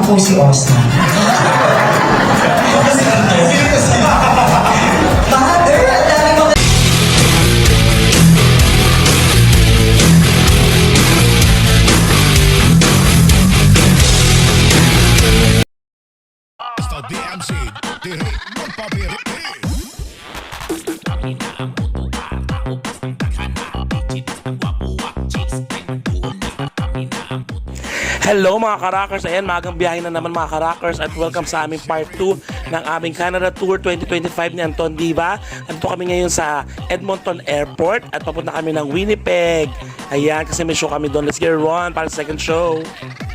po si Osman. Mother, ang dami mga... Hasta DMC, diri magpapiri. Hello mga karakers, ayan magang biyahe na naman mga karakers at welcome sa aming part 2 ng aming Canada Tour 2025 ni Anton Diva. Andito kami ngayon sa Edmonton Airport at papunta kami ng Winnipeg. Ayan, kasi may show kami doon. Let's get it on para sa second show.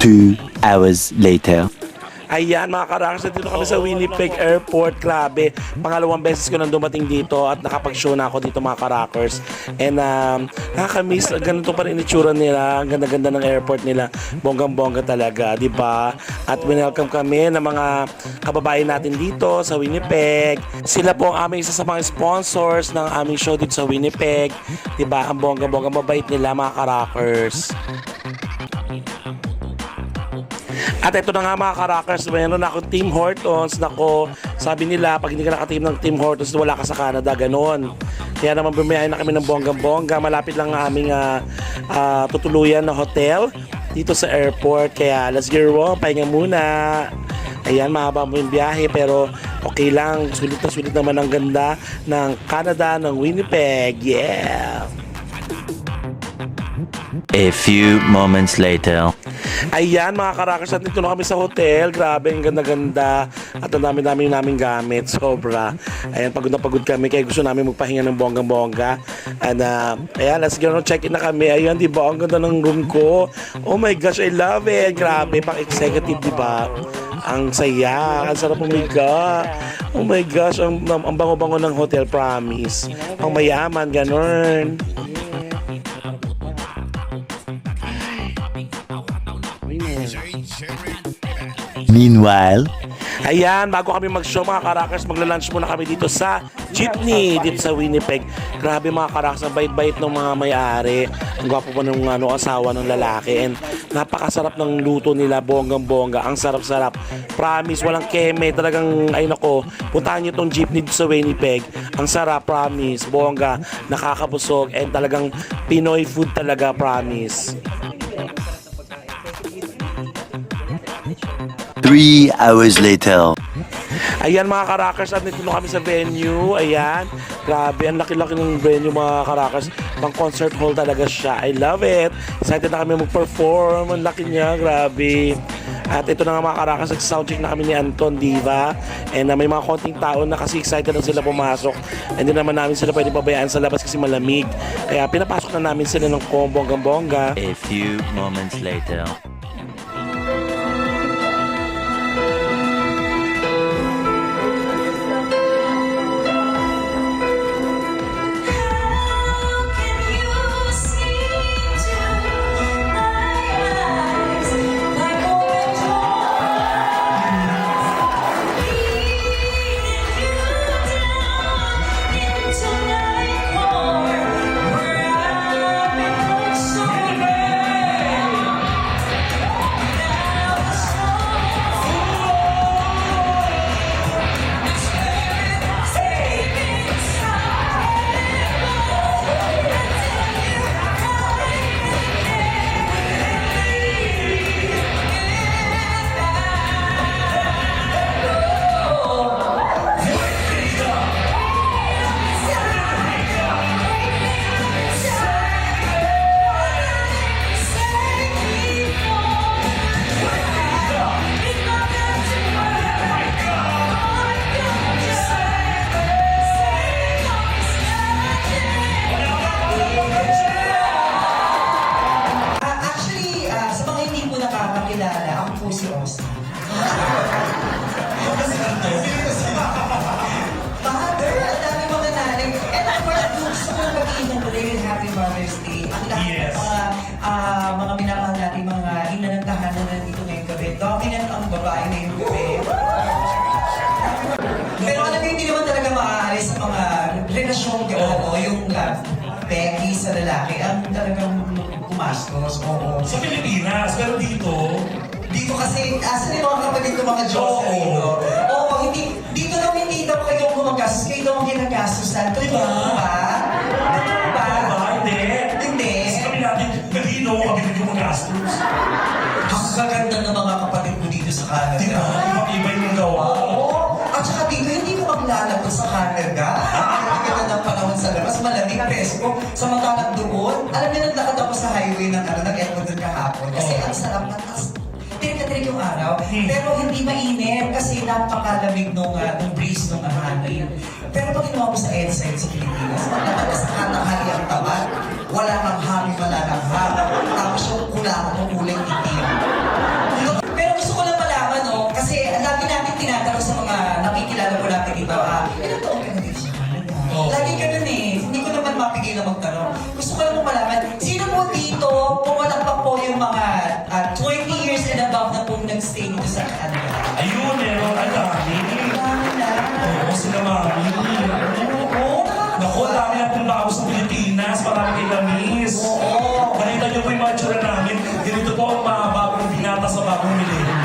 2 hours later. Ayan mga karakers, dito kami sa Winnipeg Airport. Grabe, pangalawang beses ko nang dumating dito at nakapag-show na ako dito mga karakers. And nakakamiss, ganito pa rin itsura nila. Ang ganda-ganda ng airport nila. Bonggang-bongga talaga, di ba? At welcome kami ng mga kababayan natin dito sa Winnipeg. Sila po ang aming isa sa mga sponsors ng aming show dito sa Winnipeg. Di ba? Ang bonggang-bongga, mabait nila mga karakers. At ito na nga mga karakers, mayroon na akong Tim Hortons. Nako, sabi nila, pag hindi ka nakateam ng Tim Hortons, wala ka sa Canada, ganon. Kaya naman bumiyahin na kami ng bonggang-bongga. Malapit lang ang aming tutuluyan na hotel dito sa airport. Kaya let's get on, pahinga muna. Ayan, mahaba mo yung biyahe pero okay lang. Sulit na sulit naman ang ganda ng Canada, ng Winnipeg. Yeah! A few moments later. Ayan mga karakers, at dito na kami sa hotel. Grabe, ang ganda-ganda. At ang dami-dami naming gamit. Sobra. Ayan, pagod na pagod kami. Kaya gusto namin magpahinga ng bonggang-bongga. And ayan, let's go. Check-in na kami. Ayan, di ba? Ang ganda ng room ko. Oh my gosh, I love it. Grabe, pang executive, di ba? Ang saya. Ang sarap umiga. Oh my gosh, ang bango-bango ng hotel, promise. Pang mayaman, ganun. Meanwhile, Ayan, bago kami mag-show mga karakers, magla-lunch muna kami dito sa jeepney, dito sa Winnipeg. Grabe mga karakers, ang bait-bait ng mga may-ari. Ang gwapo pa ng asawa ng lalaki. And napakasarap ng luto nila, bonggang-bongga. Ang sarap-sarap. Promise, walang keme. Talagang, ay nako, puntahan nyo itong jeepney dito sa Winnipeg. Ang sarap, promise. Bongga, nakakabusog. And talagang Pinoy food talaga, promise. 3 hours later. Ayan mga karakers, at nito na kami sa venue. Ayan, grabe, ang laki-laki ng venue mga karakers. Pang concert hall talaga siya. I love it. Excited na kami mag-perform. Ang laki niya, grabe. At ito na nga mga karakers, nag-soundcheck na kami ni Anton Diva. And may mga konting tao na kasi excited na sila pumasok. And din naman namin sila pwede pabayaan sa labas kasi malamig. Kaya pinapasok na namin sila ng bonggang-bongga. A few moments later. Si Osman. Mother, ang dami mga nanay. And of course, gusto ko mag-iinong rin Happy Mother's Day. Ang lahat ng mga minamahal natin, mga ina ng tahanan na dito ngayong gabi. Dominant ang babae ngayong gabi. Pero alam mo, hindi naman talaga maaalis sa mga relasyong yung Becky sa lalaki. Ang talagang pumastos. Oo. Sa Pilipinas, pero dito Dito kasi kasi asan yung mga kapatid ko mga Jocelyn, no? Oo, dito daw hindi daw kayo gumagastos, kayo daw ang ginagastosan. Totoo ba? Totoo ba? Hindi. Hindi. Kasi kami natin, nalino kami nang gumagastos. Ang gaganda ng mga kapatid ko dito sa Canada. Di ba? Ibang-ibay yung gawa. Oo. At saka dito, hindi ka maglalabas sa Canada. Ang ganda ng panahon sa labas, malamig, presko. Samantalang doon, alam niyo, naglakad ako sa highway ng Edmonton kahapon. Kasi ang sarap na tas. Tirik yung araw, pero hindi mainit kasi napakalamig nung breeze nung hangin. Pero pag ginawa mo sa EDSA sa Pilipinas, maglakad ka sa katanghali ang tamad, wala kang hangin, wala kang harap, tapos yung kulangan ng kulay itim. Pero gusto ko lang malaman, no? Kasi lagi natin tinatanong sa mga nakikilala ko natin dito, ilan taon ka na dito sa Canada? Lagi ka nun eh. Hindi ko naman mapigil na magtanong. Gusto ko lang malaman, sino po dito, pumalang pa po yung mga 20 years and above na po nag-stay dito sa Canada? Ayun, meron. Ang dami. Dami na. Oo, sila mami. Oo, Naku, dami na pong bago sa Pilipinas. Marami kay Lamis. Oo. Nakita niyo po yung mga tsura namin. Ganito po ang mga bagong binata sa bagong milenyo.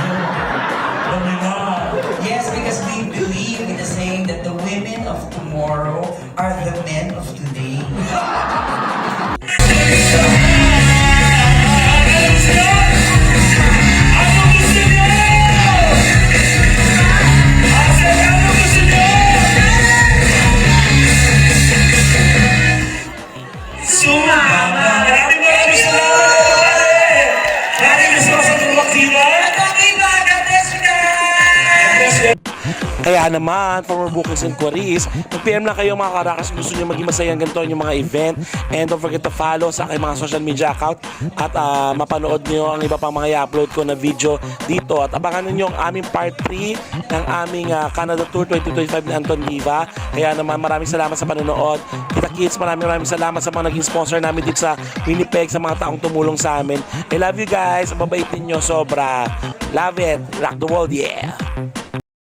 Dami na. Yes, because we believe in the saying that the women of tomorrow are the men of today. Maraming salamat! Maraming salamat sa tulak-tila! Kaya naman, for more bookings and queries, mag-PM lang kayo mga karakas kung gusto nyo maging masayang ganito yung mga event. And don't forget to follow sa aking mga social media account at mapanood nyo ang iba pang mga i-upload ko na video dito. At abangan nyo ang aming part 3 ng aming Canada Tour 2025 ni Anton Diva. Kaya naman maraming salamat sa panonood. Kita Kids, maraming salamat sa mga naging sponsor namin dito sa Winnipeg, sa mga taong tumulong sa amin. I love you guys. Ang babait ninyo sobra. Love it. Rock the world, yeah!